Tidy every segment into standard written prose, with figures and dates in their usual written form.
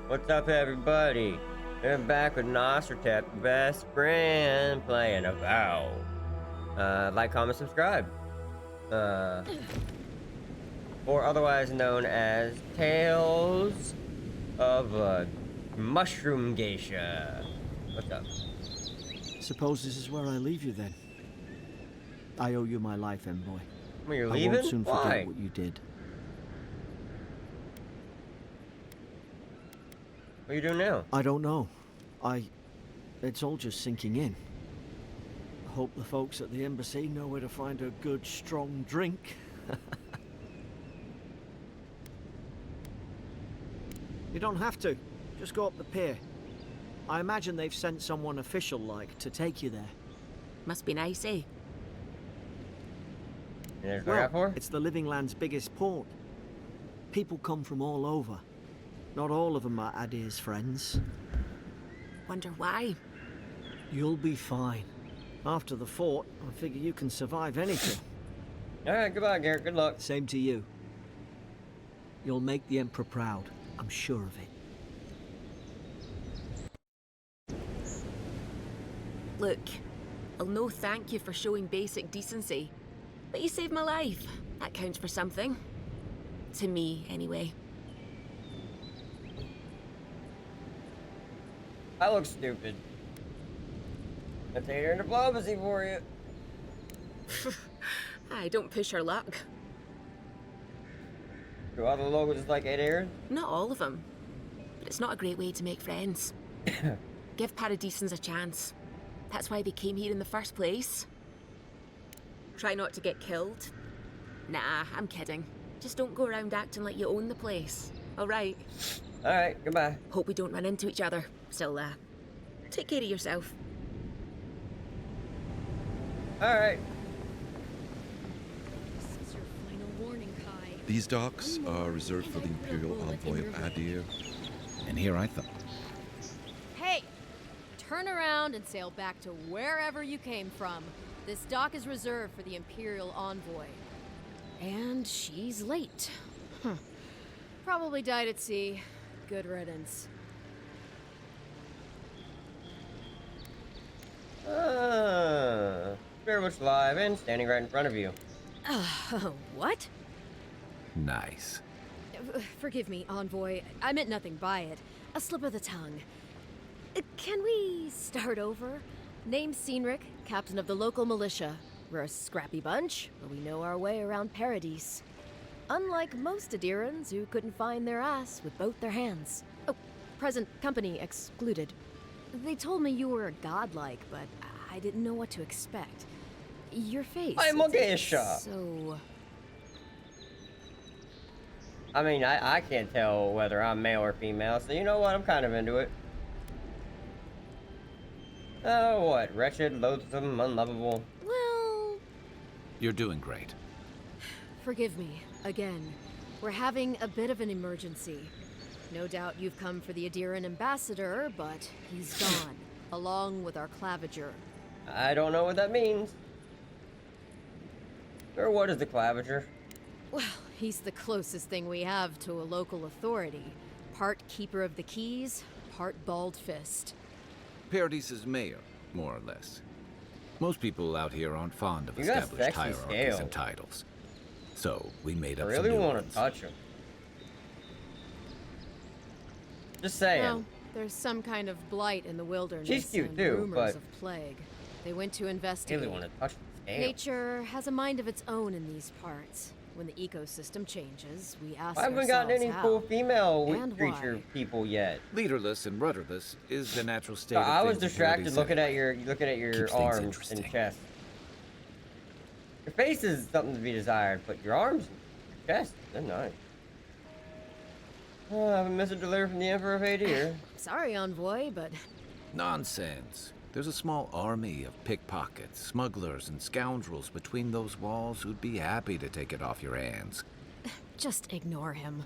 What's up, everybody? We're back with Nostertep, best friend, playing Avowed. Like, comment, subscribe. Uh, or otherwise known as Tales of a Mushroom Geisha. What's up? Suppose this is where I leave you then. I owe you my life, Envoy. Well, you're I leaving? won't soon Why? forget what you did. What are you doing now? I don't know. It's all just sinking in. I hope the folks at the embassy know where to find a good, strong drink. You don't have to. Just go up the pier. I imagine they've sent someone official-like to take you there. Must be nice, eh? And there's what I got for? It's the Living Land's biggest port. People come from all over. Not all of them are Adir's friends. Wonder why. You'll be fine. After the fort, I figure you can survive anything. Alright, goodbye, Garrett. Good luck. Same to you. You'll make the Emperor proud. I'm sure of it. Look, I'll no thank you for showing basic decency, but you saved my life. That counts for something. To me, anyway. I look stupid. Let's take her in diplomacy for you. Aye, don't push her luck. Do all the logos like Ed Aaron? Not all of them, but it's not a great way to make friends. Give Paradisans a chance. That's why they came here in the first place. Try not to get killed. Nah, I'm kidding. Just don't go around acting like you own the place. Alright. Alright, goodbye. Hope we don't run into each other. Still, take care of yourself. Alright. This is your final warning, Kai. These docks are reserved for the Imperial Envoy of Adir. And here I thought. Hey! Turn around and sail back to wherever you came from. This dock is reserved for the Imperial Envoy. And she's late. Probably died at sea. Good riddance. Very much live and standing right in front of you. What? Nice. Forgive me, Envoy. I meant nothing by it. A slip of the tongue. Can we start over? Name's Cynric, captain of the local militia. We're a scrappy bunch, but we know our way around Paradise. Unlike most Adirans who couldn't find their ass with both their hands. Oh, present company excluded. They told me you were godlike, but I didn't know what to expect. Your face. I'm a geisha. So... I mean, I can't tell whether I'm male or female, so you know what? I'm kind of into it. Oh, what? Wretched, loathsome, unlovable. well... You're doing great. Forgive me, again. We're having a bit of an emergency. No doubt you've come for the Adiran ambassador, but he's gone, along with our claviger. I don't know what that means. Or what is the claviger? Well, he's the closest thing we have to a local authority. Part keeper of the keys, part bald fist. Paradise's mayor, more or less. Most people out here aren't fond of You got established sexy hierarchies scale. and titles. So, we made I up really some new want ones. to touch him. Just saying. Well, there's some kind of blight in the wilderness. She's cute and too, rumors but- of plague. They went to I investigate. really want to touch the scale. Nature has a mind of its own in these parts. When the ecosystem changes, we ask I haven't ourselves gotten any how. cool female and creature why. people yet. Leaderless and rudderless is the natural state So of I was things in distracted Paradise looking at anyway. your Keeps things arms interesting. and chest. Your face is something to be desired, but your arms and chest, they're nice. Oh, I have a message delivered from the Emperor of Adir. Sorry, Envoy, but Nonsense. There's a small army of pickpockets, smugglers, and scoundrels between those walls who'd be happy to take it off your hands. just ignore him.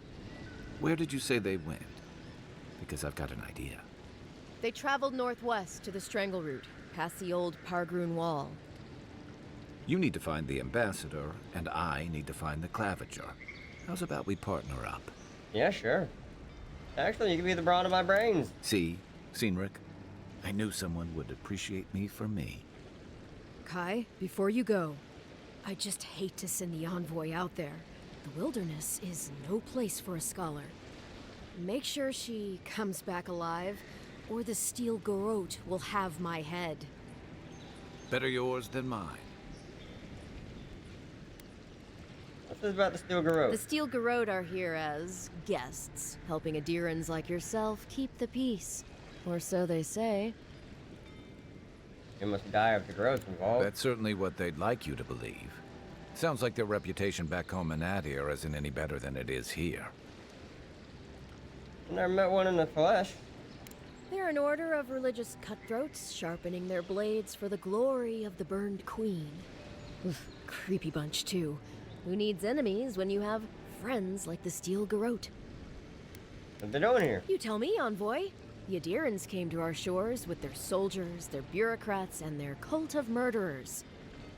Where did you say they went? Because I've got an idea. They traveled northwest to the Strangle Route, past the old Pargroon Wall. You need to find the ambassador, and I need to find the claviger. How's about we partner up? Yeah, sure. Actually, you can be the brawn of my brains. See, Cynric, I knew someone would appreciate me for me. Kai, before you go, I just hate to send the envoy out there. The wilderness is no place for a scholar. Make sure she comes back alive, or the steel garrote will have my head. Better yours than mine. What's this about the steel The garrote? steel garrote are here as guests, helping Adirans like yourself keep the peace. Or so they say. You must die if the garrote's involved. That's certainly what they'd like you to believe. Sounds like their reputation back home in Adir isn't any better than it is here. I've never met one in the flesh. They're an order of religious cutthroats, sharpening their blades for the glory of the burned queen. Oof, creepy bunch, too. Who needs enemies when you have friends like the steel garrote? What they doing here? You tell me, envoy. The Adirans came to our shores with their soldiers, their bureaucrats, and their cult of murderers.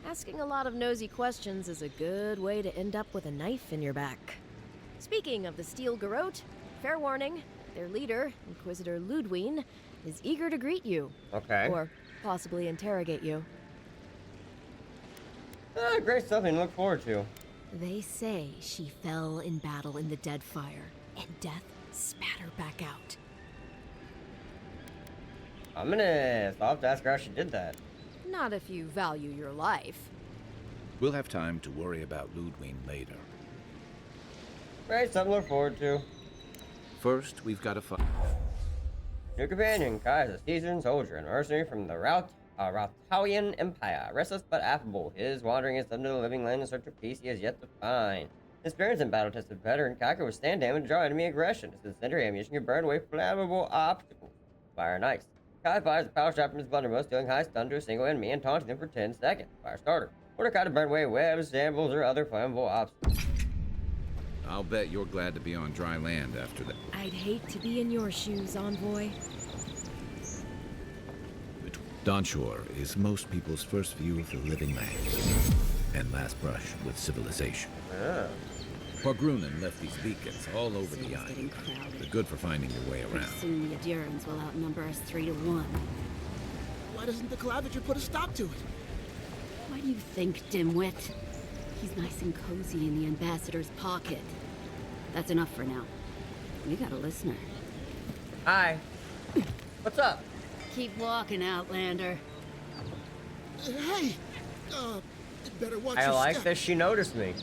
Asking a lot of nosy questions is a good way to end up with a knife in your back. Speaking of the steel garrote, fair warning, their leader, Inquisitor Ludwine, is eager to greet you. Okay. Or possibly interrogate you. Great stuff to look forward to. They say she fell in battle in the Deadfire, and death spat her back out. I'll have to ask her how she did that. Not if you value your life. We'll have time to worry about Ludwine later. Great stuff to look forward to. First, we've got to find... New companion, Kai is a seasoned soldier and mercenary from the Rauthawian Empire. Restless but affable, his wandering is under the living land in search of peace he has yet to find. Experienced and battle-tested veteran, Kai can withstand damage and draw enemy aggression. His incendiary ammunition can burn away flammable obstacles. Fire and ice. Kai fires a power shot from his blunderbuss, dealing high stun to a single enemy and taunting them for 10 seconds. Fire starter. Order Kai to burn away webs, shambles, or other flammable obstacles. I'll bet you're glad to be on dry land after that. I'd hate to be in your shoes, envoy. Dawnshore is most people's first view of the living lands and last brush with civilization. Ah. Pargrunen left these beacons all over the island. They're good for finding your way around. Soon the Adirans will outnumber us 3-1. Why doesn't the Clavager put a stop to it? Why do you think, dimwit? He's nice and cozy in the ambassador's pocket. That's enough for now. We got a listener. Hi. What's up? Keep walking, Outlander. Hey! Better watch I your like step. that she noticed me.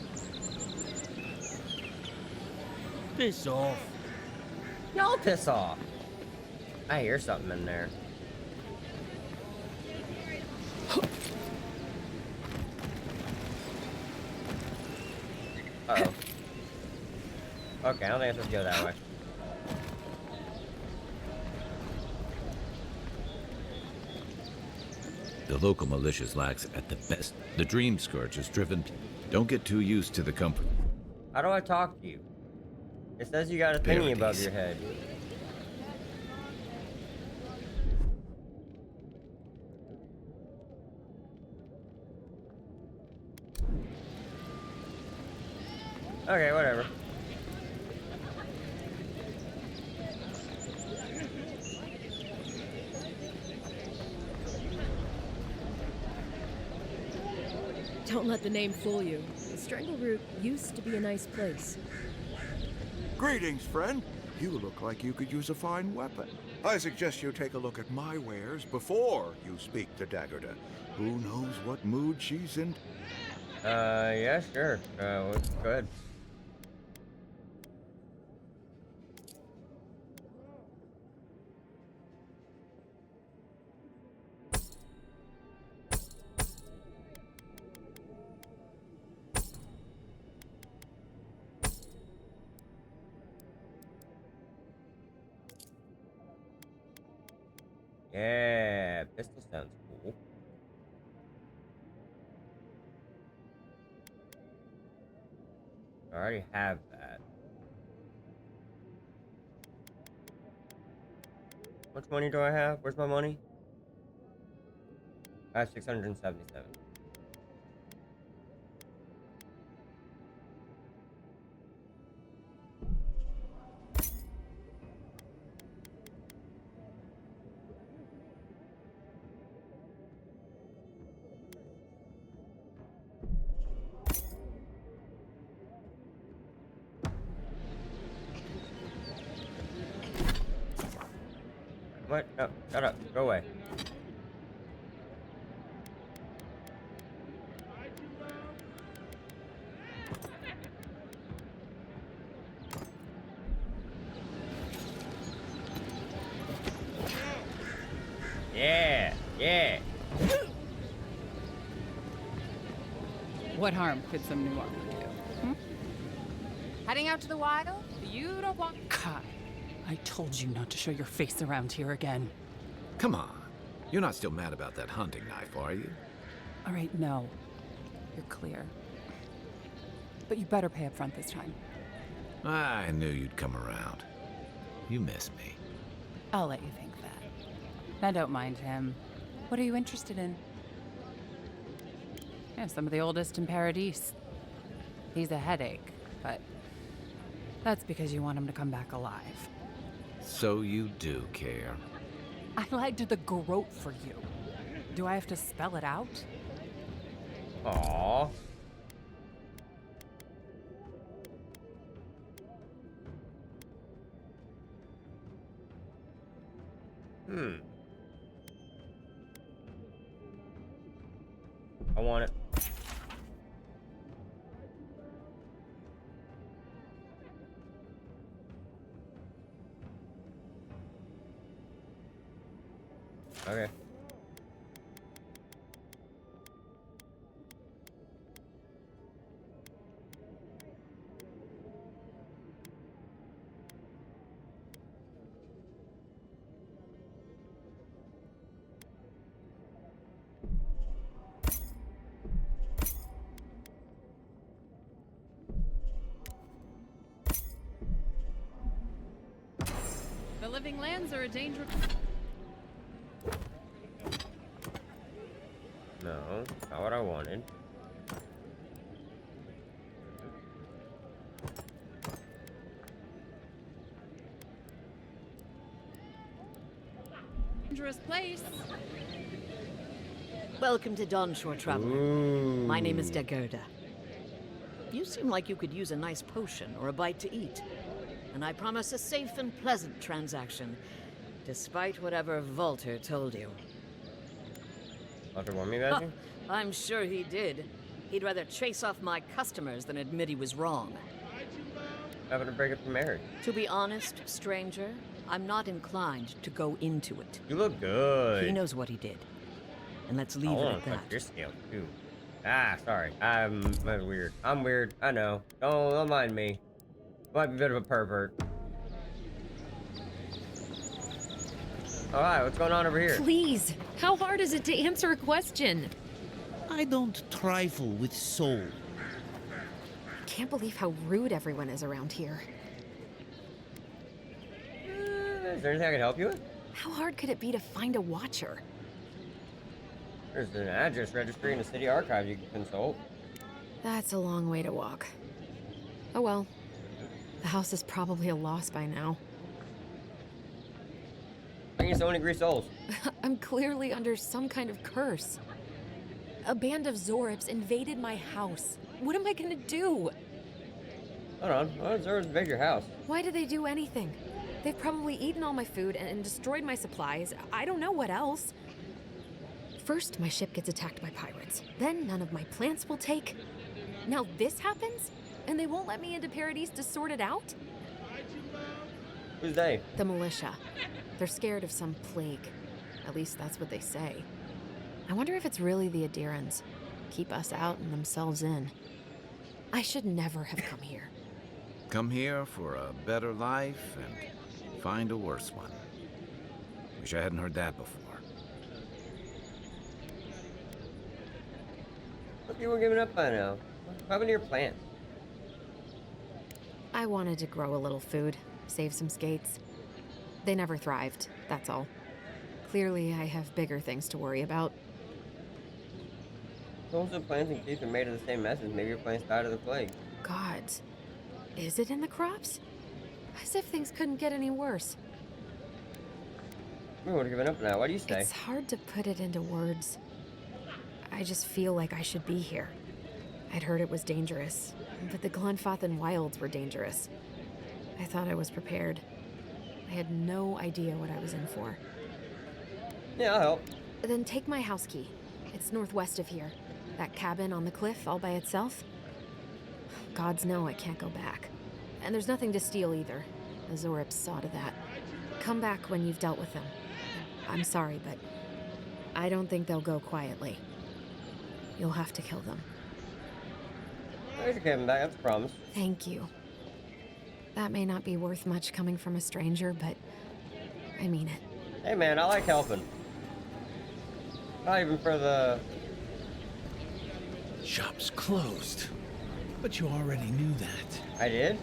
Piss off. Y'all piss off. I hear something in there. Uh-oh. Okay, I don't think I'm supposed to go that way. The local militia's lax at the best. The Dream Scourge is driven. Don't get too used to the comfort. How do I talk to you? It says you got a thingy above Parodies. your head. Okay, whatever. Don't let the name fool you. The Strangleroot used to be a nice place. Greetings, friend. You look like you could use a fine weapon. I suggest you take a look at my wares before you speak to Daggerda. Who knows what mood she's in? Yeah, sure. Go ahead. Yeah, pistol sounds cool. I already have that. How much money do I have? Where's my money? I have 677. What? No, shut up. Go away. Yeah, yeah. What harm could some new armor do? Hmm? Heading out to the wild? You don't want... Kai, I told you not to show your face around here again. Come on. You're not still mad about that hunting knife, are you? All right, no. You're clear. But you better pay up front this time. I knew you'd come around. You miss me. I'll let you think that. Now don't mind him. What are you interested in? Yeah, some of the oldest in Paradise. He's a headache, but that's because you want him to come back alive. So you do care. I lagged the groat for you. Do I have to spell it out? Aww. I want it. Okay. The living lands are a danger... No, not what I wanted. dangerous place. Welcome to Dawnshore, traveler. Ooh. My name is Dagerda. You seem like you could use a nice potion or a bite to eat. And I promise a safe and pleasant transaction, despite whatever Volter told you. Walter want me badging? I'm sure he did. He'd rather chase off my customers than admit he was wrong. Having to break up the marriage. To be honest, stranger, I'm not inclined to go into it. You look good. He knows what he did. And let's leave I it want at to touch that. your scale too. Ah, sorry. I'm weird. I'm weird. I know. Don't mind me. Might be a bit of a pervert. Alright, what's going on over here? Please, how hard is it to answer a question? I don't trifle with soul. Can't believe how rude everyone is around here. Is there anything I can help you with? How hard could it be to find a watcher? There's an address registry in the city archive you can consult. That's a long way to walk. Oh well. The house is probably a loss by now. I need so many grease souls. I'm clearly under some kind of curse. A band of Zoribs invaded my house. What am I gonna do? Hold on. Why does Zoribs invade your house? Why do they do anything? They've probably eaten all my food and destroyed my supplies. I don't know what else. First, my ship gets attacked by pirates. Then none of my plants will take. Now this happens? And they won't let me into Paradise to sort it out? Who's they? The militia. They're scared of some plague. At least that's what they say. I wonder if it's really the Adirans. Keep us out and themselves in. I should never have come here. Come here for a better life and find a worse one. Wish I hadn't heard that before. Look, you were giving up by now. What happened to your plants? I wanted to grow a little food, save some skates. They never thrived, that's all. Clearly, I have bigger things to worry about. Most of the plants and seeds are made of the same message. Maybe your plants died of the plague. God, is it in the crops? As if things couldn't get any worse. We would have given up now. What do you say? It's hard to put it into words. I just feel like I should be here. I'd heard it was dangerous, but the Glenfathan wilds were dangerous. I thought I was prepared. I had no idea what I was in for. Yeah, I'll help. Then take my house key. It's northwest of here. That cabin on the cliff all by itself. Gods know I can't go back. And there's nothing to steal either. The Zorips saw to that. Come back when you've dealt with them. I'm sorry, but I don't think they'll go quietly. You'll have to kill them. Thanks for coming back, that's a promise. Thank you. That may not be worth much coming from a stranger, but I mean it. Hey man, I like helping. Not even for the... Shop's closed. But you already knew that. I did?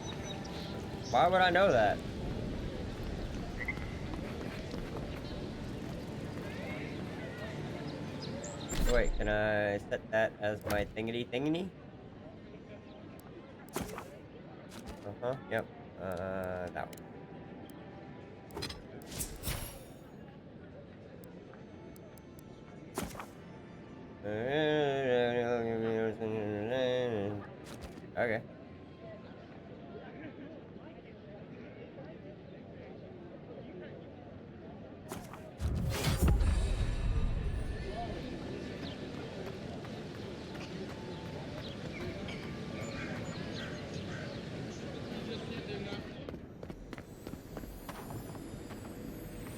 Why would I know that? Wait, can I set that as my thingy? Uh-huh, yep. That one. Okay.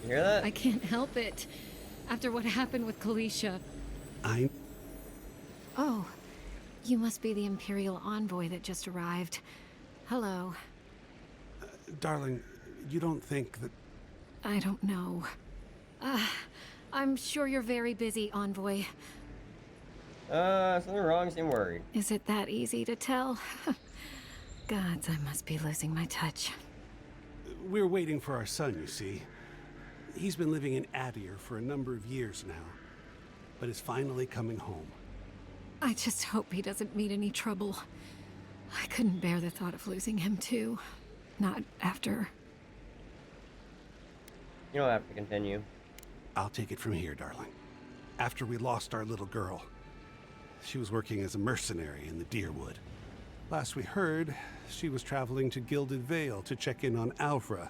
You hear that? I can't help it. After what happened with Kalisha. Oh, you must be the Imperial envoy that just arrived. Hello. Darling, you don't think that... I don't know. I'm sure you're very busy, envoy. Something wrong, seem worried. Is it that easy to tell? Gods, I must be losing my touch. We're waiting for our son, you see. He's been living in Adir for a number of years now, but is finally coming home. I just hope he doesn't meet any trouble. I couldn't bear the thought of losing him, too. Not after... You don't have to continue. I'll take it from here, darling. After we lost our little girl, she was working as a mercenary in the Deerwood. Last we heard, she was traveling to Gilded Vale to check in on Alvra,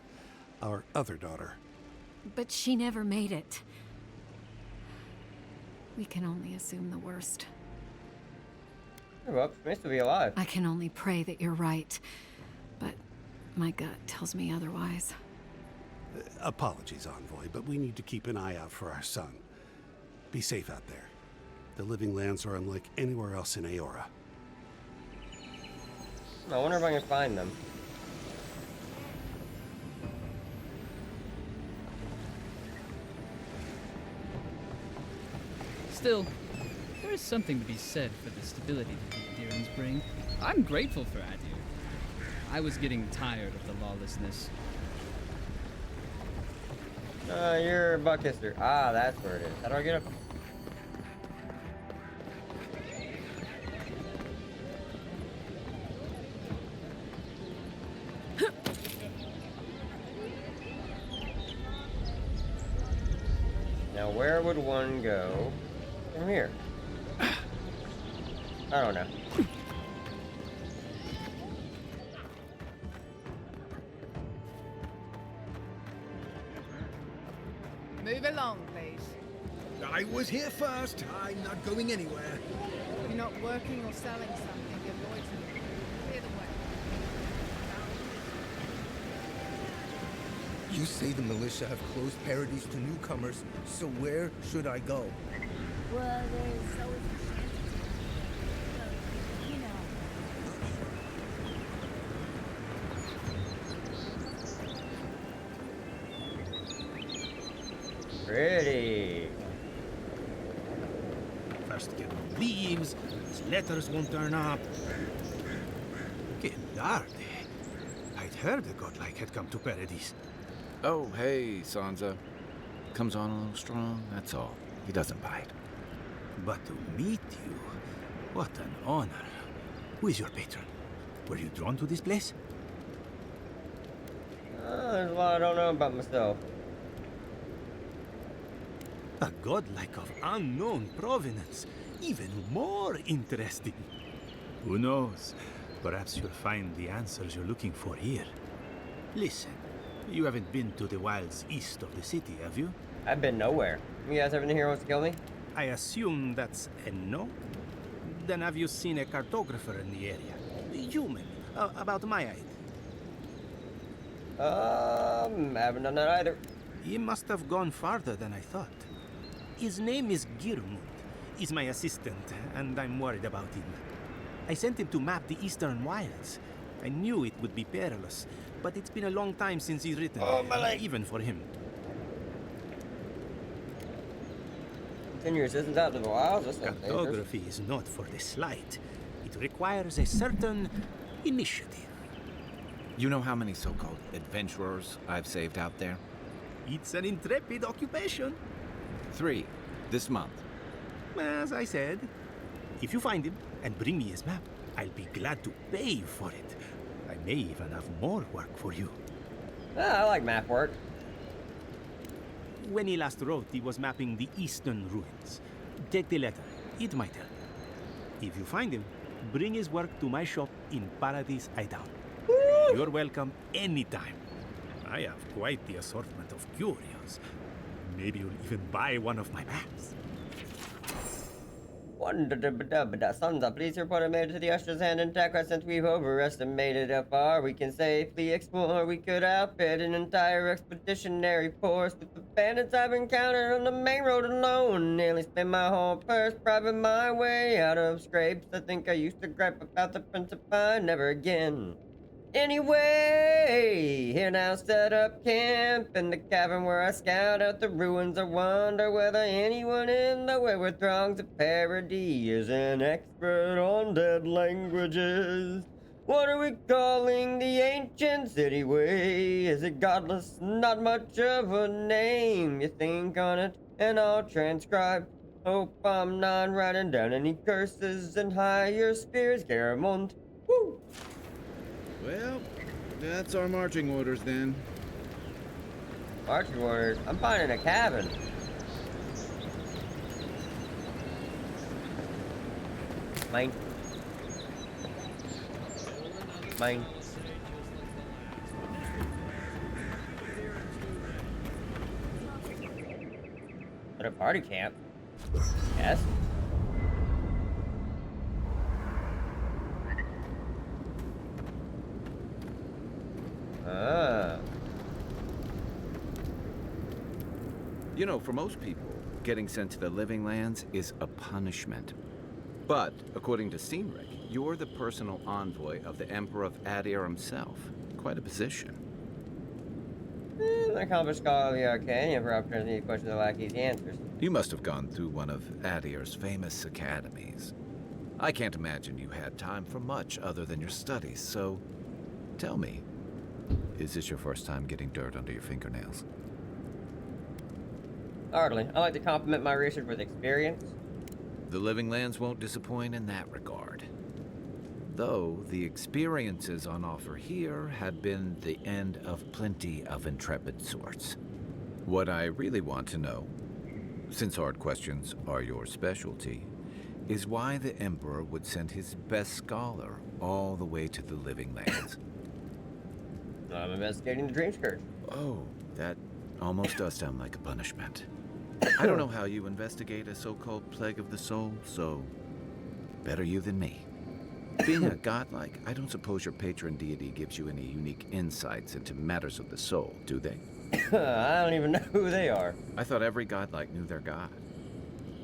our other daughter. But she never made it. We can only assume the worst. Well, it's nice to be alive. I can only pray that you're right, but my gut tells me otherwise. Apologies, Envoy, but we need to keep an eye out for our son. Be safe out there. The Living Lands are unlike anywhere else in Aora. I wonder if I can find them. Still, there is something to be said for the stability that the Adirans bring. I'm grateful for Adir. I was getting tired of the lawlessness. You're a Buckhister. Ah, that's where it is. How do I get up? Now, where would one go from here? I don't know. Move along, please. I was here first. I'm not going anywhere. You're not working or selling something, you're loitering. Clear the way. You say the militia have closed Paradise to newcomers, so where should I go? Well, there's always a chance. Well, you know. Pretty. First get no leaves, his letters won't turn up. Getting dark. I'd heard a godlike had come to Paradise. Oh, hey, Sansa. Comes on a little strong, that's all. He doesn't bite. But to meet you, what an honor. Who is your patron? Were you drawn to this place? There's a lot I don't know about myself. A godlike of unknown provenance. Even more interesting. Who knows? Perhaps you'll find the answers you're looking for here. Listen, you haven't been to the wilds east of the city, have you? I've been nowhere. You guys ever here wants to kill me? I assume that's a no? Then have you seen a cartographer in the area? Human, about my height. Haven't done that either. He must have gone farther than I thought. His name is Girmund. He's my assistant, and I'm worried about him. I sent him to map the Eastern Wilds. I knew it would be perilous, but it's been a long time since he's written, even for him. Send your assistants out to the wilds? That's not dangerous. Cartography is not for the slight. It requires a certain initiative. You know how many so-called adventurers I've saved out there? It's an intrepid occupation. 3 this month. As I said, if you find him and bring me his map, I'll be glad to pay for it. I may even have more work for you. I like map work. When he last wrote, he was mapping the eastern ruins. Take the letter. It might help. If you find him, bring his work to my shop in Paradise Island. You're welcome anytime. I have quite the assortment of curios. Maybe you'll even buy one of my maps. Sons of please report are made to the Usher's hand intact. Since we've overestimated how far we can safely explore, we could outfit an entire expeditionary force with the bandits I've encountered on the main road alone. Nearly spent my whole purse priving my way out of scrapes. I think I used to gripe about the Principine, never again. Anyway, here now set up camp in the cavern where I scout out the ruins. I wonder whether anyone in the wayward throngs of Paradise is an expert on dead languages. What are we calling the ancient city way? Is it godless? Not much of a name. You think on it and I'll transcribe. Hope I'm not writing down any curses and higher spirits. Garamond. Woo! Well, that's our marching orders then. Marching orders? I'm finding a cabin. Mine. Mine. At a party camp? Yes. You know, for most people, getting sent to the Living Lands is a punishment. But, according to Cynric, you're the personal envoy of the Emperor of Adir himself. Quite a position. An accomplished scholar of the arcane, Emperor offers any questions that lack easy answers. You must have gone through one of Adir's famous academies. I can't imagine you had time for much other than your studies, so tell me, is this your first time getting dirt under your fingernails? Hardly. I like to complement my research with experience. The Living Lands won't disappoint in that regard. Though the experiences on offer here had been the end of plenty of intrepid sorts. What I really want to know, since hard questions are your specialty, is why the Emperor would send his best scholar all the way to the Living Lands. I'm investigating the Dream Scourge. Oh, that almost does sound like a punishment. I don't know how you investigate a so-called plague of the soul, so better you than me. Being a godlike, I don't suppose your patron deity gives you any unique insights into matters of the soul, do they? I don't even know who they are. I thought every godlike knew their god.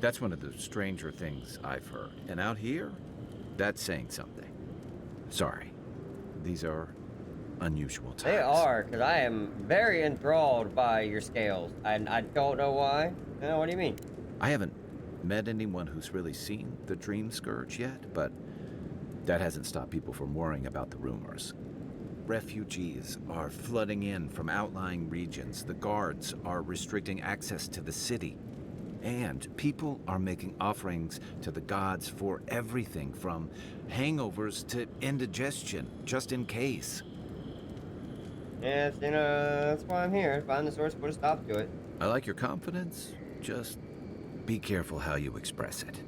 That's one of the stranger things I've heard. And out here, that's saying something. Sorry, these are unusual times. They are, because I am very enthralled by your scales. I don't know why. What do you mean? I haven't met anyone who's really seen the Dream Scourge yet, but that hasn't stopped people from worrying about the rumors. Refugees are flooding in from outlying regions. The guards are restricting access to the city. And people are making offerings to the gods for everything from hangovers to indigestion, just in case. Yes, that's why I'm here. Find the source, put a stop to it. I like your confidence. Just be careful how you express it.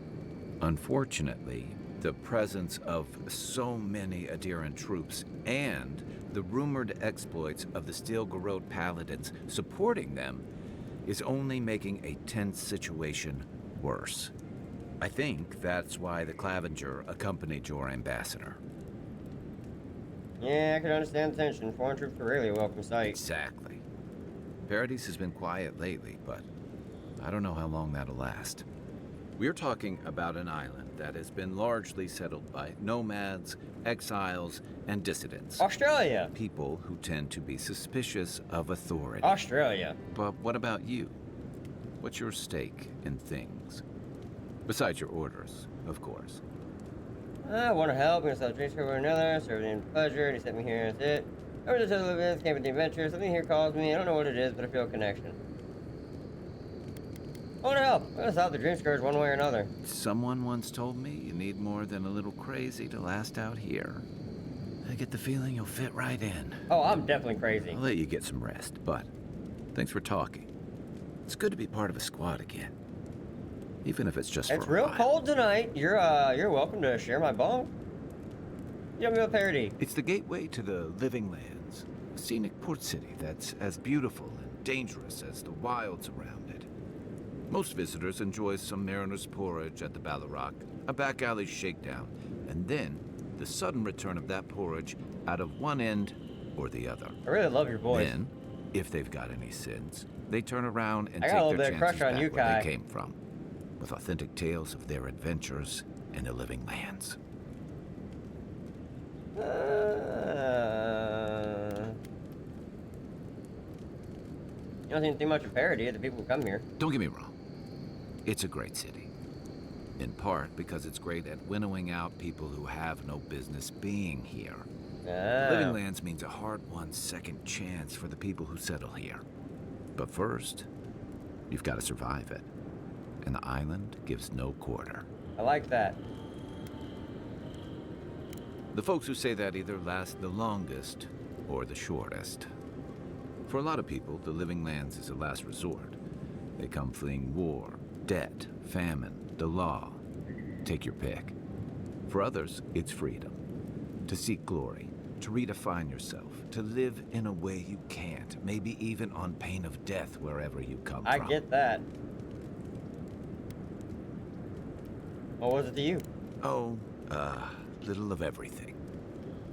Unfortunately, the presence of so many Adiran troops and the rumored exploits of the Steel Garrote paladins supporting them is only making a tense situation worse. I think that's why the Clavenger accompanied your ambassador. Yeah, I can understand the tension. Foreign troops are really a welcome sight. Exactly. Paradise has been quiet lately, but I don't know how long that'll last. We're talking about an island that has been largely settled by nomads, exiles, and dissidents. Australia! People who tend to be suspicious of authority. Australia. But what about you? What's your stake in things? Besides your orders, of course. I want to help. I'm going to sell drinks over another. Serve him pleasure. And he sent me here. That's it. Over to the events, came with the adventure. Something here calls me. I don't know what it is, but I feel a connection. I want to help. I'm going to solve the dream scourge one way or another. Someone once told me you need more than a little crazy to last out here. I get the feeling you'll fit right in. Oh, I'm definitely crazy. I'll let you get some rest, but thanks for talking. It's good to be part of a squad again. Even if it's just for a while. It's real cold tonight. You're welcome to share my bunk. Yum Yum Parody. It's the gateway to the Living Lands, a scenic port city that's as beautiful and dangerous as the wilds around it. Most visitors enjoy some mariner's porridge at the Ballarock, a back alley shakedown, and then the sudden return of that porridge out of one end or the other. I really love your voice. Then, if they've got any sins, they turn around and I take got a little their bit of chances crush on back you, where Kai. they came from, with authentic tales of their adventures in the Living Lands. You don't seem to think much of Parody of the people who come here. Don't get me wrong. It's a great city. In part because it's great at winnowing out people who have no business being here. Living Lands means a hard-won second chance for the people who settle here. But first, you've got to survive it. And the island gives no quarter. I like that. The folks who say that either last the longest or the shortest. For a lot of people, the Living Lands is a last resort. They come fleeing war, debt, famine, the law. Take your pick. For others, it's freedom. To seek glory, to redefine yourself, to live in a way you can't, maybe even on pain of death wherever you come from. I get that. What was it to you? Oh, little of everything.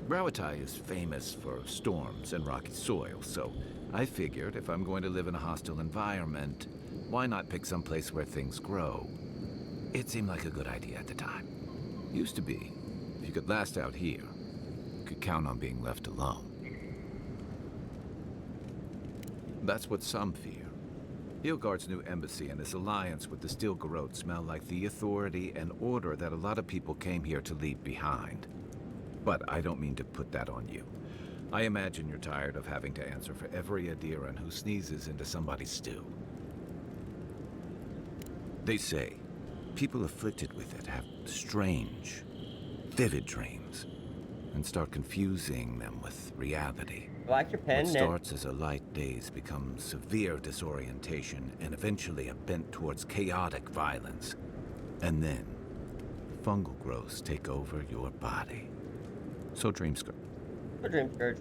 Rawatai is famous for storms and rocky soil, so I figured if I'm going to live in a hostile environment, why not pick some place where things grow? It seemed like a good idea at the time. Used to be. If you could last out here, you could count on being left alone. That's what some fear. Hilgard's new embassy and his alliance with the Steel Garrote smell like the authority and order that a lot of people came here to leave behind. But I don't mean to put that on you. I imagine you're tired of having to answer for every Adiran who sneezes into somebody's stew. They say people afflicted with it have strange, vivid dreams and start confusing them with reality. Like your pen, What starts as a light daze becomes severe disorientation and eventually a bent towards chaotic violence. And then, fungal growths take over your body. So dream scourge. A dream scourge.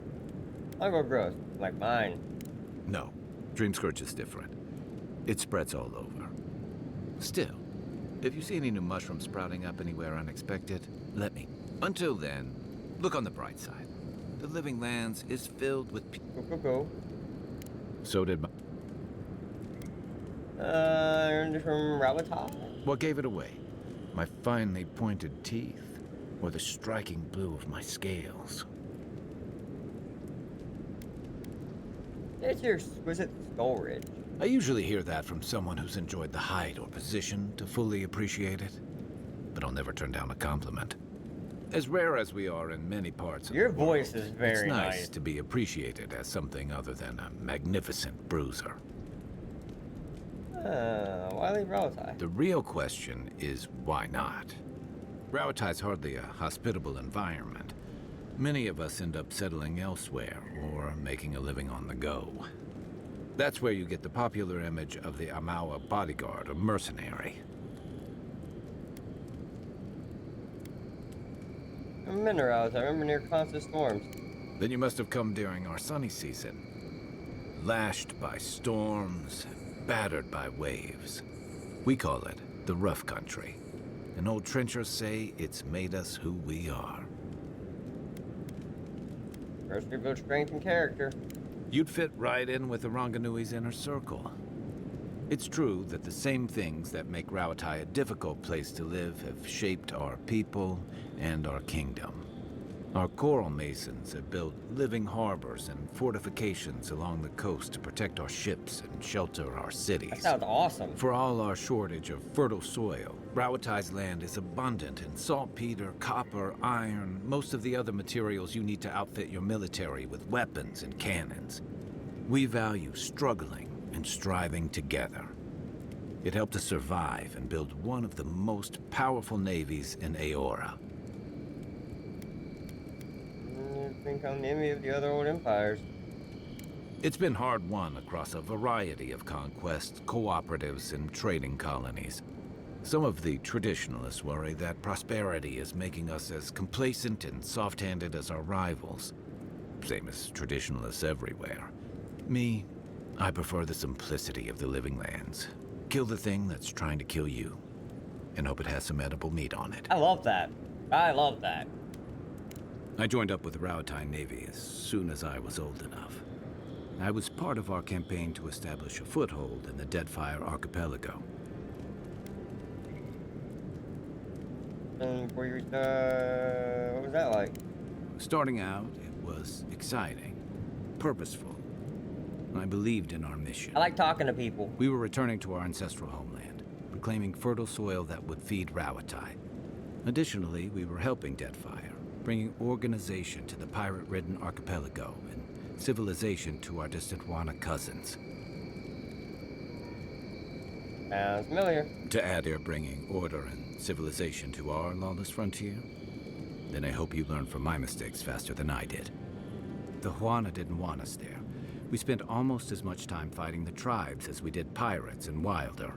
Fungal growth, like mine. No, dream scourge is different. It spreads all over. Still, if you see any new mushrooms sprouting up anywhere unexpected, let me. Until then, look on the bright side. The Living Lands is filled with Go. So did my... From Rawatai? What gave it away? My finely pointed teeth? Or the striking blue of my scales? It's your exquisite skull ridge. I usually hear that from someone who's enjoyed the height or position to fully appreciate it. But I'll never turn down a compliment. As rare as we are in many parts of your the world, voice is very it's nice nice to be appreciated as something other than a magnificent bruiser. Why leave Rawatai? The real question is why not? Rawatai's hardly a hospitable environment. Many of us end up settling elsewhere or making a living on the go. That's where you get the popular image of the Amawa bodyguard or mercenary. I'm in Rawatai. I remember near constant storms. Then you must have come during our sunny season. Lashed by storms, battered by waves. We call it the rough country. And old trenchers say it's made us who we are. First we build strength and character. You'd fit right in with the Ronganui's inner circle. It's true that the same things that make Rauatai a difficult place to live have shaped our people and our kingdom. Our coral masons have built living harbors and fortifications along the coast to protect our ships and shelter our cities. That sounds awesome. For all our shortage of fertile soil, Rauatai's land is abundant in saltpeter, copper, iron, most of the other materials you need to outfit your military with weapons and cannons. We value struggling and striving together. It helped us survive and build one of the most powerful navies in Aora. I think I'm the envy of the other old empires. It's been hard-won across a variety of conquests, cooperatives, and trading colonies. Some of the traditionalists worry that prosperity is making us as complacent and soft-handed as our rivals. Same as traditionalists everywhere. Me, I prefer the simplicity of the living lands. Kill the thing that's trying to kill you, and hope it has some edible meat on it. I love that. I love that. I joined up with the Rauatai Navy as soon as I was old enough. I was part of our campaign to establish a foothold in the Deadfire Archipelago. And before you reached, what was that like? Starting out, it was exciting, purposeful. I believed in our mission. I like talking to people. We were returning to our ancestral homeland, reclaiming fertile soil that would feed Rauatai. Additionally, we were helping Deadfire, bringing organization to the pirate-ridden archipelago and civilization to our distant Wana cousins. Sounds familiar. To add, you're bringing order and civilization to our lawless frontier? Then I hope you learn from my mistakes faster than I did. The Huana didn't want us there. We spent almost as much time fighting the tribes as we did pirates and Wilder.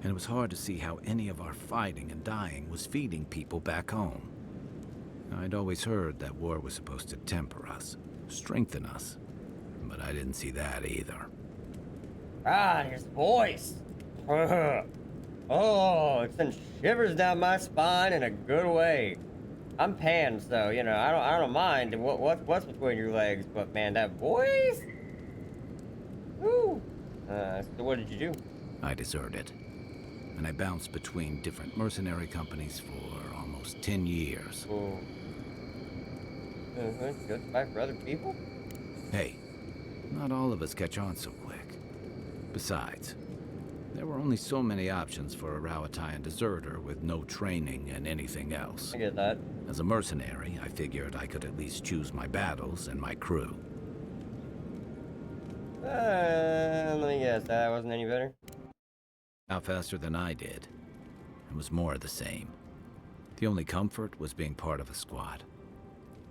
And it was hard to see how any of our fighting and dying was feeding people back home. I'd always heard that war was supposed to temper us, strengthen us, but I didn't see that either. God, his voice. Oh, it sends shivers down my spine in a good way. I'm panned, so you know I don't mind what's between your legs, but man, that voice. Woo. So what did you do? I deserted, and I bounced between different mercenary companies for almost 10 years. Oh. Go fight for other people? Hey, not all of us catch on so quick. Besides, there were only so many options for a Rauataian deserter with no training and anything else. I get that. As a mercenary, I figured I could at least choose my battles and my crew. Let me guess, that wasn't any better? Out faster than I did. It was more of the same. The only comfort was being part of a squad.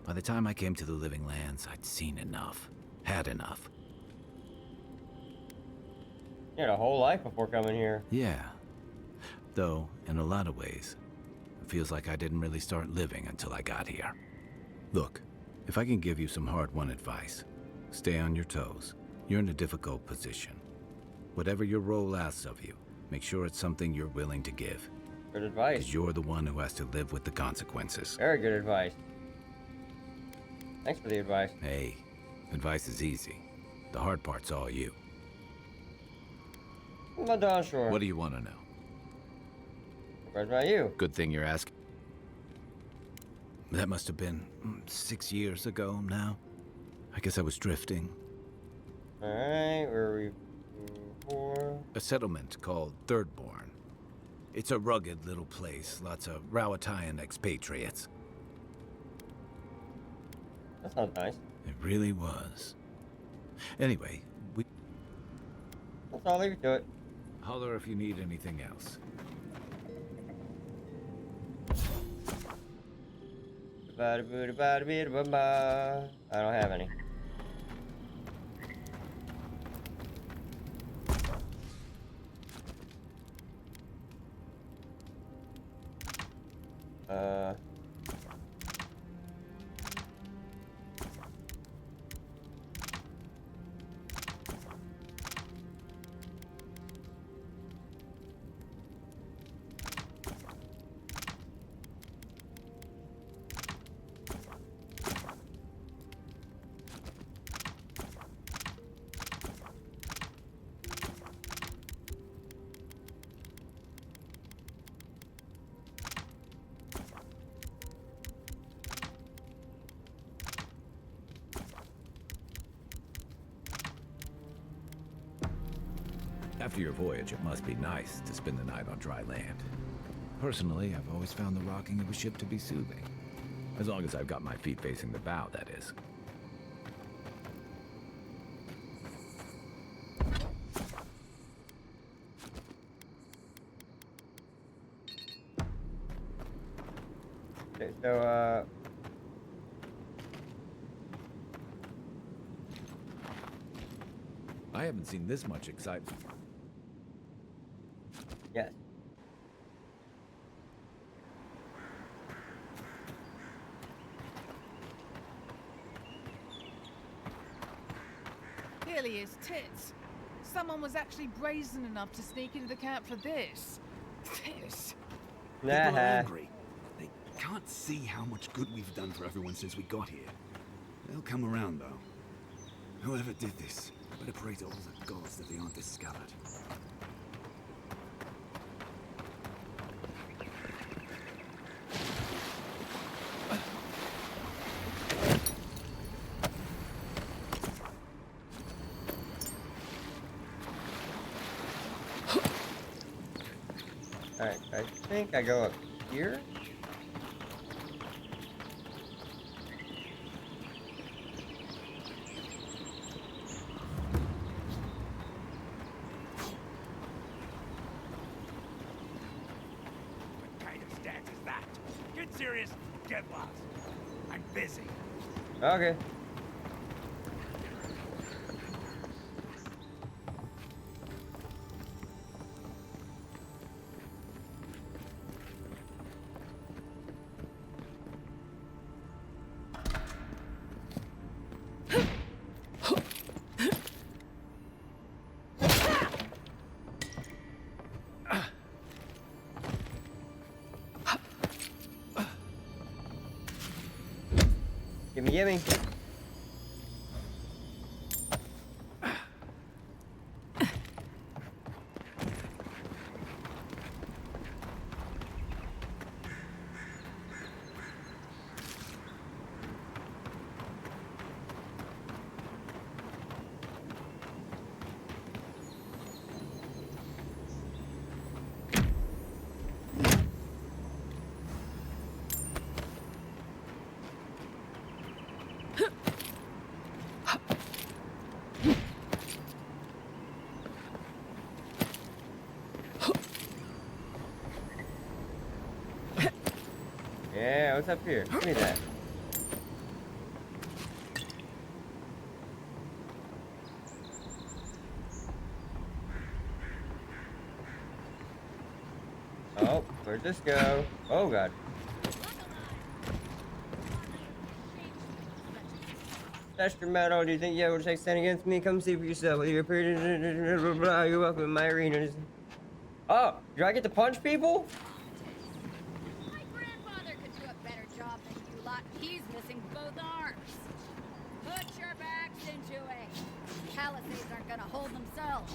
By the time I came to the Living Lands, I'd seen enough. Had enough. You had a whole life before coming here. Yeah. Though, in a lot of ways, it feels like I didn't really start living until I got here. Look, if I can give you some hard-won advice, stay on your toes. You're in a difficult position. Whatever your role asks of you, make sure it's something you're willing to give. Good advice. Because you're the one who has to live with the consequences. Very good advice. Thanks for the advice. Hey, advice is easy. The hard part's all you. I'm not sure. What do you want to know? What about you? Good thing you're asking. That must have been 6 years ago now. I guess I was drifting. Alright, where are we? For? A settlement called Thirdborn. It's a rugged little place, lots of Rauataian expatriates. That sounds nice. It really was. Anyway, I'll leave you to it. Holler if you need anything else. I don't have any. After your voyage, it must be nice to spend the night on dry land. Personally, I've always found the rocking of a ship to be soothing. As long as I've got my feet facing the bow, that is. Okay, so, I haven't seen this much excitement. yes. Clearly his tits. Someone was actually brazen enough to sneak into the camp for this. This. People are angry. They can't see how much good we've done for everyone since we got here. They'll come around, though. Whoever did this, better pray to all the gods that they aren't discovered. Alright, I think I go up here. What kind of stance is that? Get serious, get lost. I'm busy. Okay. Gimme. Yeah, what's up here? Give me that. Oh, where'd this go? Oh god. That's your metal. Do you think you ever take stand against me? Come see for yourself. You're welcome in my arena. Oh, do I get to punch people? My grandfather could do a better job than you lot. He's missing both arms. Put your backs into it. Palisades aren't gonna hold themselves.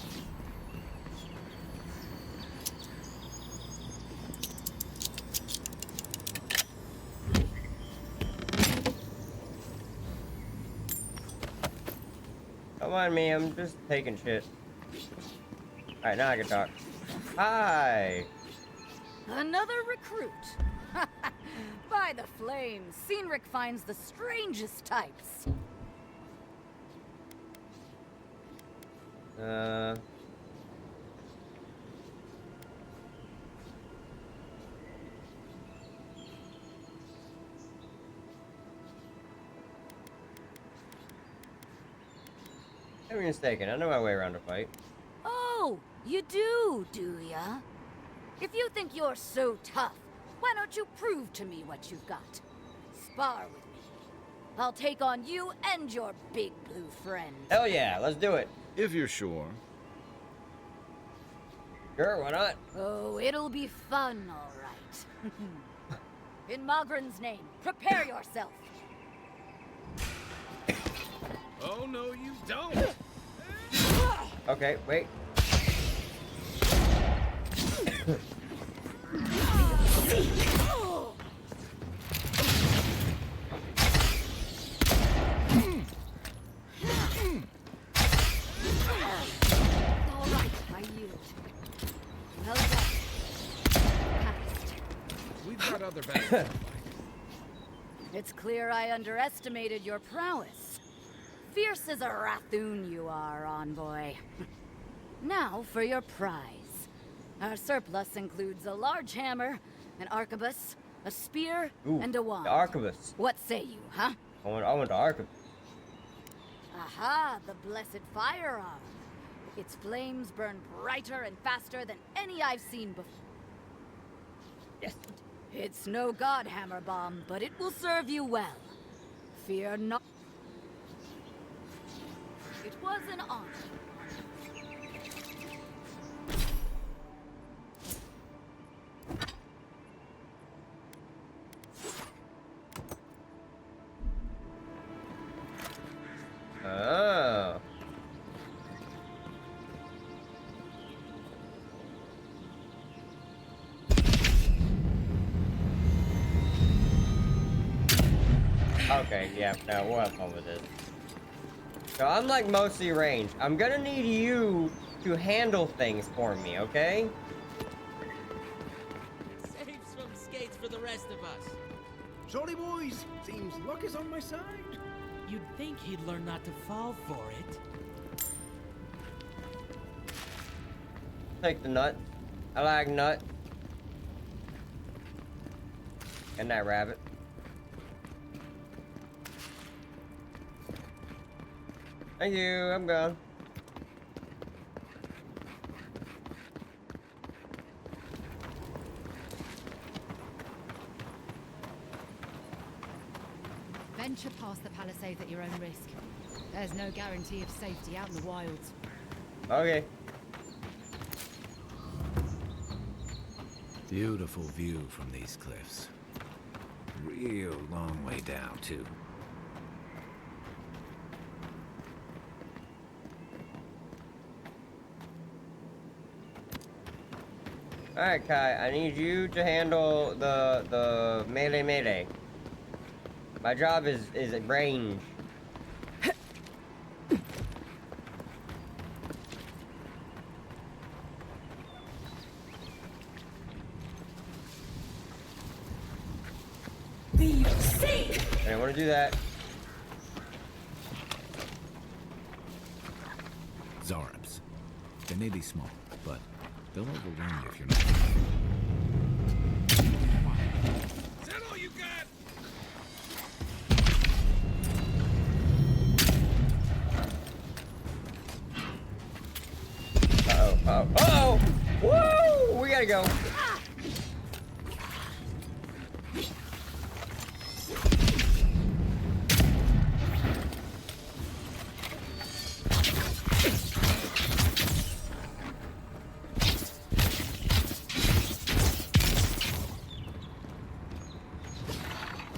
Come on, me. I'm just taking shit. Alright, now I can talk. Hi. Another recruit. By the flames, Cynric finds the strangest types. If I'm mistaken, I know my way around a fight. Oh, you do ya? If you think you're so tough, why don't you prove to me what you've got? Spar with me. I'll take on you and your big blue friend. Hell yeah, let's do it. If you're sure. Sure, why not? Oh, it'll be fun, all right. In Magrin's name, prepare yourself. Oh, no, you don't. Okay, wait. All right, I yield. Well done. We've got other battles. It's clear I underestimated your prowess. Fierce as a Rathoon you are, Envoy. Now for your prize. Our surplus includes a large hammer, an arquebus, a spear, Ooh, and a wand. the arquebus. What say you, huh? I want the arquebus. Aha, the blessed firearm. Its flames burn brighter and faster than any I've seen before. Yes. It's no god hammer bomb, but it will serve you well. Fear not. It was an honor. Oh. Okay, yeah, no, we'll have fun with this. So I'm like mostly ranged. I'm gonna need you to handle things for me, okay? Saves from skates for the rest of us. Sorry, boys. Seems luck is on my side. You'd think he'd learn not to fall for it. Take the nut. I like nut. And that rabbit. Thank you, I'm gone. Venture past the palisades at your own risk. There's no guarantee of safety out in the wilds. Okay. Beautiful view from these cliffs. Real long way down, too. Alright, Kai, I need you to handle the melee. My job is at range. I don't want to do that. Zarabs. They may be small, but they'll overwhelm you if you're not. Is that all you got? Uh-oh. Woo! We gotta go.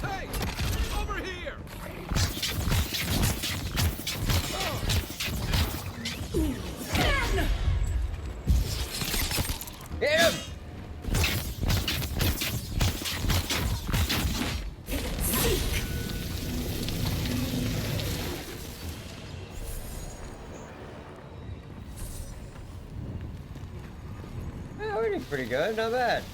Hey! Over here! Hit him! Yeah, we did pretty good, not bad.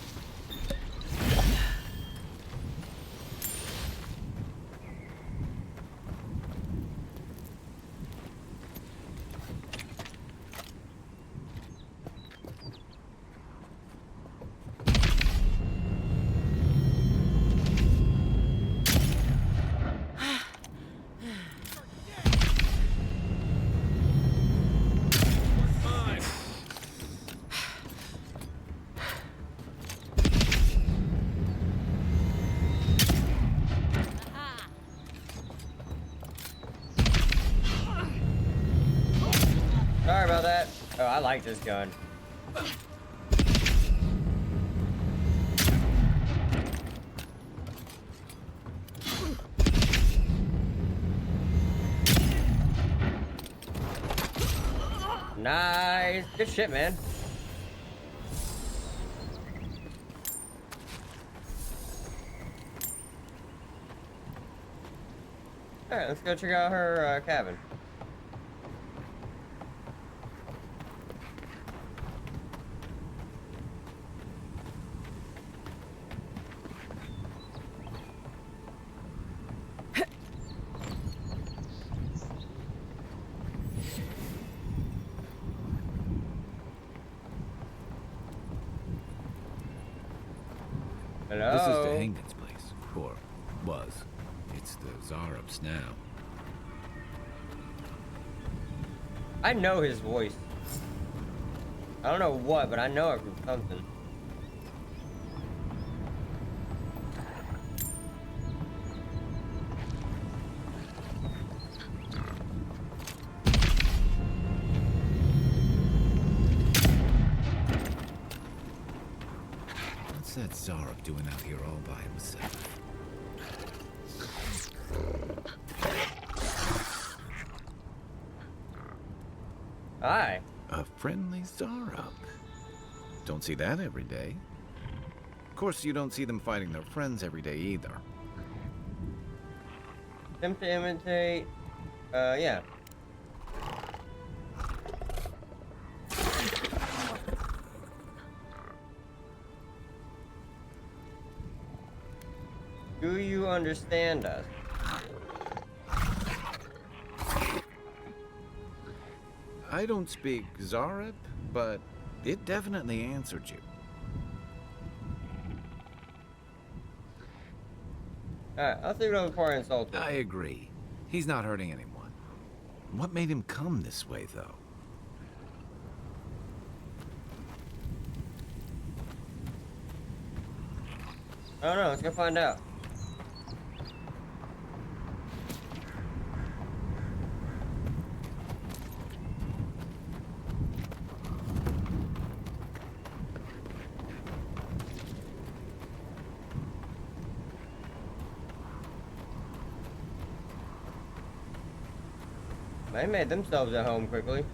Sorry about that. Oh, I like this gun. Nice. Good shit, man. Alright, let's go check out her cabin. Hello? This is Dehangan's place. Or was. It's the Zarub's now. I know his voice. I don't know what, but I know it from something. What's that Zarub doing out here all by himself? Hi. A friendly Zarub. Don't see that every day. Of course, you don't see them fighting their friends every day either. Attempt to imitate. Yeah. Do you understand us? I don't speak Zarub, but it definitely answered you. Alright, I'll leave it over before I insult him. I agree. He's not hurting anyone. What made him come this way, though? I don't know, let's go find out. They made themselves at home quickly.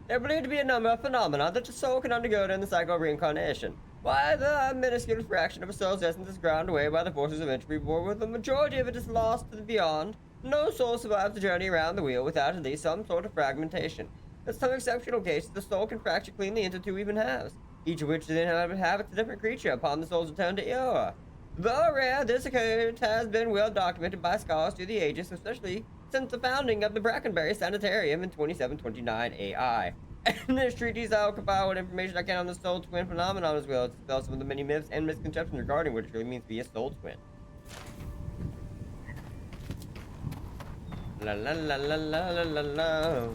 They're believed to be a number of phenomena that the soul can undergo during the cycle of reincarnation. Why the minuscule fraction of a soul's essence is ground away by the forces of entropy, with the majority of it is lost to the beyond. No soul survives the journey around the wheel without at least some sort of fragmentation. In some exceptional cases, the soul can fracture cleanly into two even halves, each of which then inhabits a different creature upon the soul's return to Eora. Though rare, this occurrence has been well documented by scholars through the ages, especially since the founding of the Brackenbury Sanitarium in 2729 AI. In this treatise, I will compile what information I can on the soul twin phenomenon, as well as dispel some of the many myths and misconceptions regarding what it really means to be a soul twin. La la la la la la la la.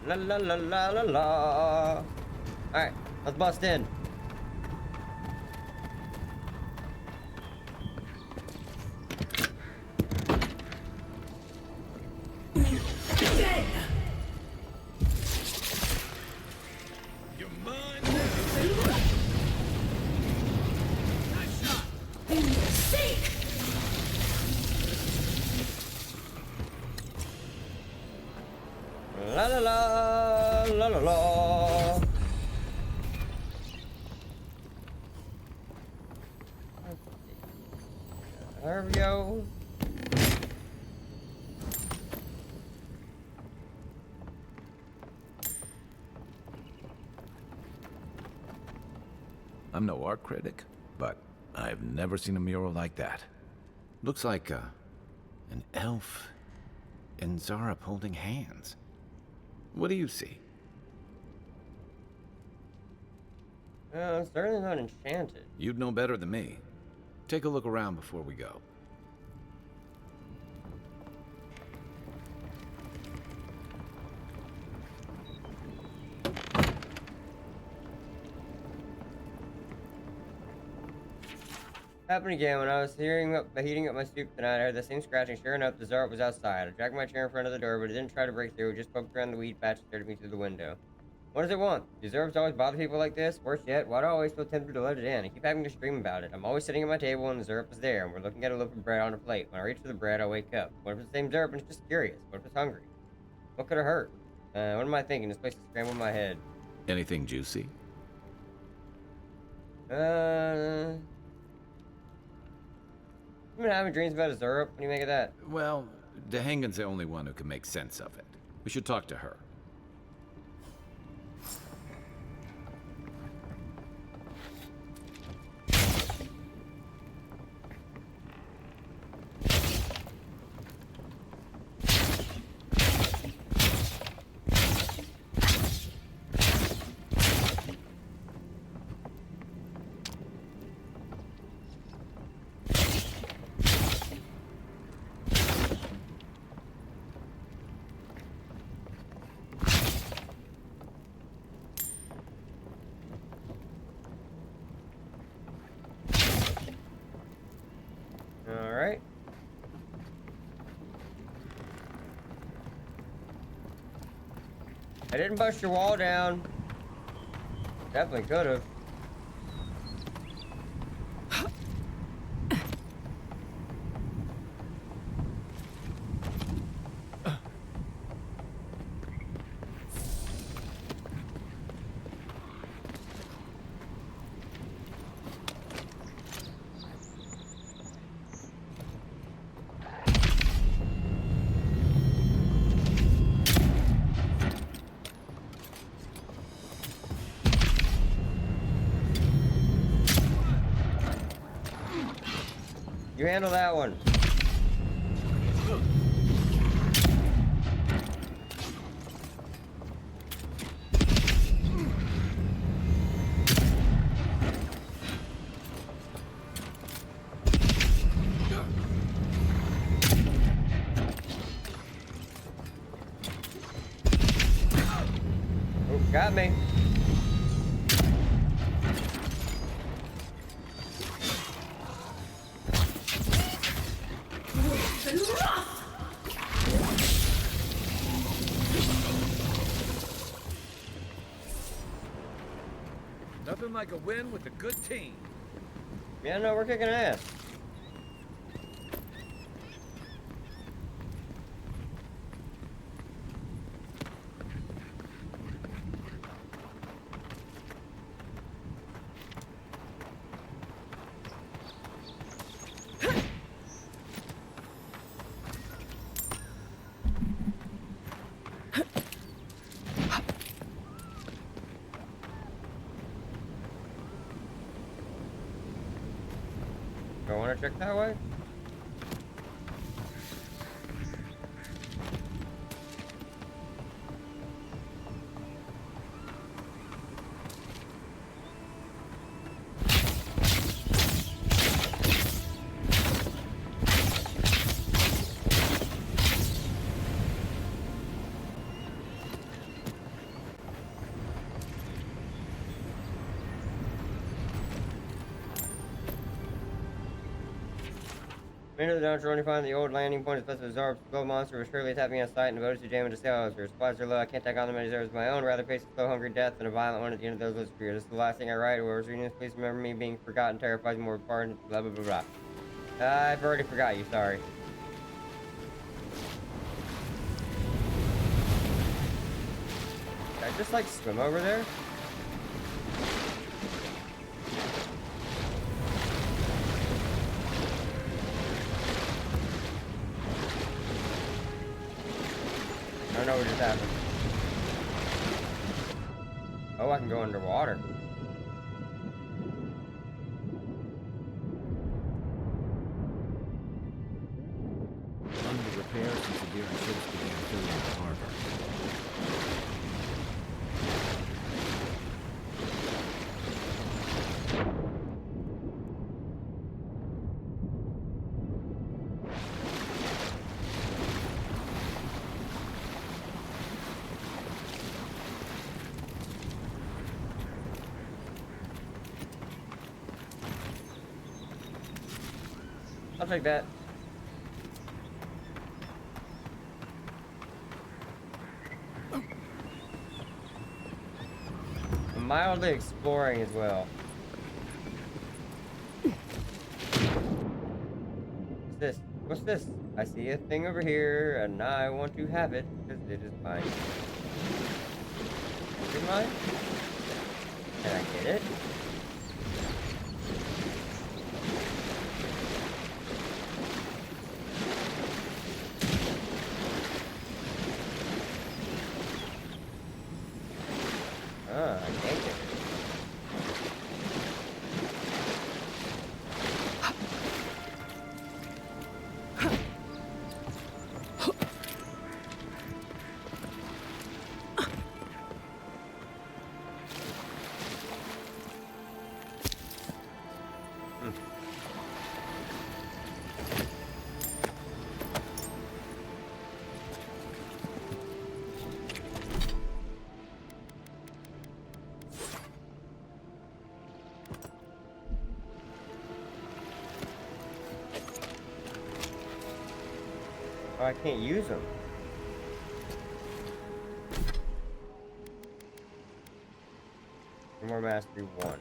La la la la la la. Alright, let's bust in. La la la la la la. There we go. I'm no art critic, but I've never seen a mural like that. Looks like an elf and Zarub holding hands. What do you see? It's certainly not enchanted. You'd know better than me. Take a look around before we go. Happened again when I was heating up my soup tonight. I heard the same scratching. Sure enough, the Zarub was outside. I dragged my chair in front of the door, but it didn't try to break through. It just poked around the weed patch and stared at me through the window. What does it want? Do Zarubs always bother people like this? Worse yet, why do I always feel tempted to let it in? I keep having to scream about it. I'm always sitting at my table and the Zarub is there, and we're looking at a loaf of bread on a plate. When I reach for the bread, I wake up. What if it's the same Zarub and it's just curious? What if it's hungry? What could have hurt? What am I thinking? This place is scrambling my head. Anything juicy? You been having dreams about a Zarub? What do you make of that? Well, Dehangan's the only one who can make sense of it. We should talk to her. I didn't bust your wall down. Definitely could have. You handle that one. Oh, got me. Nothing like a win with a good team. Yeah, no, we're kicking ass. Do I want to check that way? Into the dungeon, only find the old landing point is best absorbed. Slow monster was surely tapping on sight and devoted to jamming to sailors. Her supplies are low. I can't take on the many deserves of my own. Rather face a slow, hungry death than a violent one at the end of those lists for you. This is the last thing I write. Whoever's reading this, please remember me. Being forgotten terrifies me more. Pardon. Blah blah blah blah. I've already forgot you. Sorry. Did I just like swim over there? I don't know what just happened. Oh, I can go underwater. Among the repairs since the Deering ships began filling the harbor. I'll take that. I'm mildly exploring as well. What's this? What's this? I see a thing over here, and I want to have it because it is mine. Is it mine? Can I get it? I can't get it. Oh, I can't use them. More mastery 1.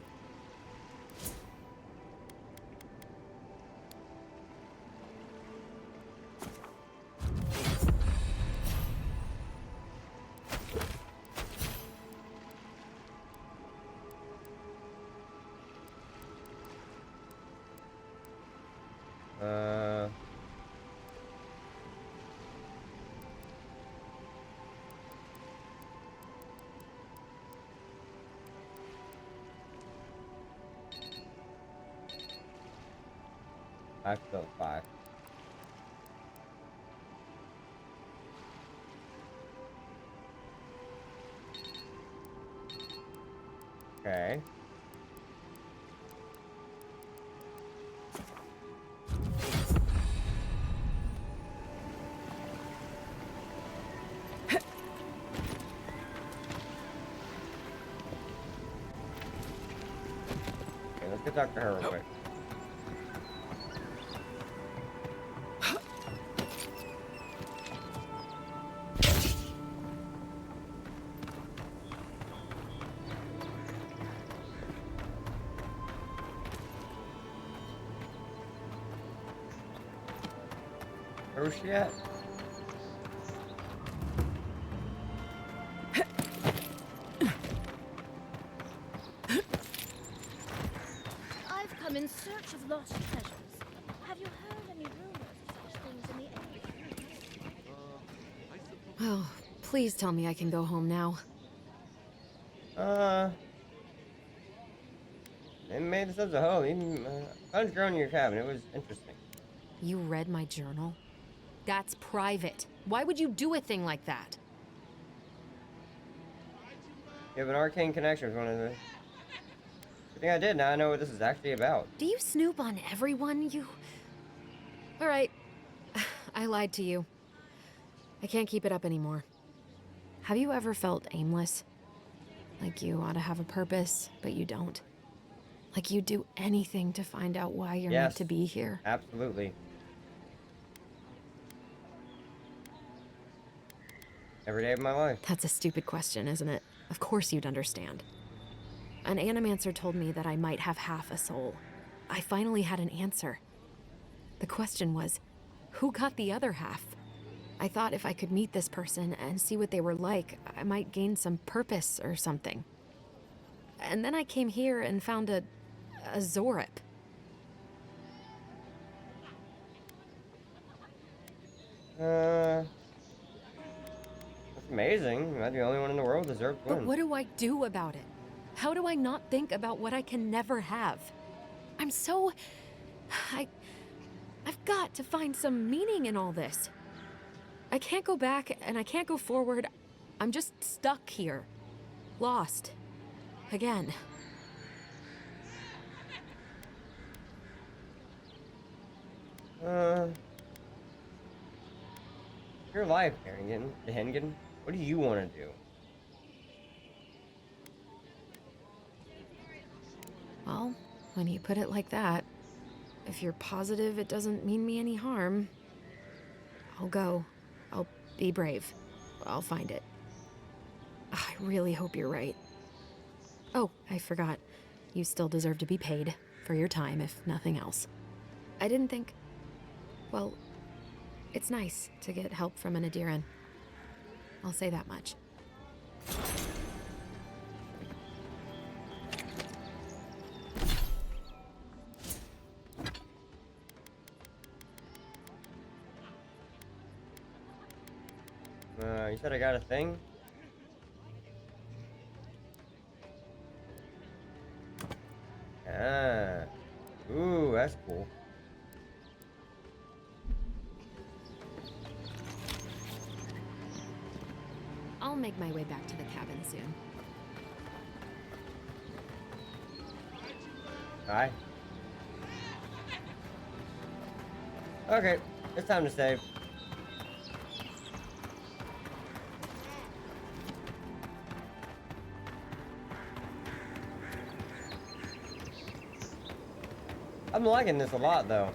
I feel 5. Okay. Okay, let's go talk to her real quick. Where's she at? I've come in search of lost treasures. Have you heard any rumors of such things in the area? Oh, please tell me I can go home now. They made this as a whole. Even found your own in your cabin. It was interesting. You read my journal? That's private. Why would you do a thing like that? You have an arcane connection with one of the. I think I did. Now I know what this is actually about. Do you snoop on everyone? All right. I lied to you. I can't keep it up anymore. Have you ever felt aimless? Like you ought to have a purpose, but you don't? Like you'd do anything to find out why you're meant to be here? Absolutely. Every day of my life. That's a stupid question, isn't it? Of course you'd understand. An animancer told me that I might have half a soul. I finally had an answer. The question was, who got the other half? I thought if I could meet this person and see what they were like, I might gain some purpose or something. And then I came here and found a Zorip. That's amazing. You're not the only one in the world that deserves to win. But what do I do about it? How do I not think about what I can never have? I'm so... I've got to find some meaning in all this. I can't go back and I can't go forward. I'm just stuck here. Lost. Again. Your life, Hengen. What do you want to do? Well, when you put it like that, if you're positive it doesn't mean me any harm, I'll go. I'll be brave. I'll find it. I really hope you're right. Oh, I forgot. You still deserve to be paid for your time, if nothing else. I didn't think... Well, it's nice to get help from an Adiran. I'll say that much. You said I got a thing? Ah. Ooh, that's cool. I'll make my way back to the cabin soon. Hi. Okay, it's time to save. I'm liking this a lot, though.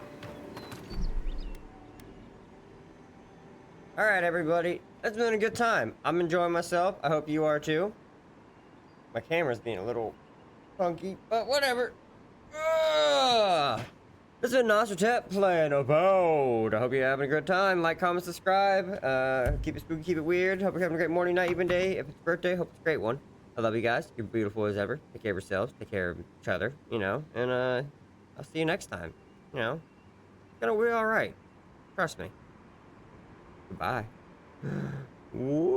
Alright, everybody. It's been a good time. I'm enjoying myself. I hope you are, too. My camera's being a little funky, but whatever. This is a Nostrotet playing Avowed. I hope you're having a good time. Like, comment, subscribe. Keep it spooky, keep it weird. Hope you're having a great morning, night, even day. If it's birthday, hope it's a great one. I love you guys. You're beautiful as ever. Take care of yourselves. Take care of each other, you know. And I'll see you next time. You know, we're all right. Trust me. Goodbye. Woo.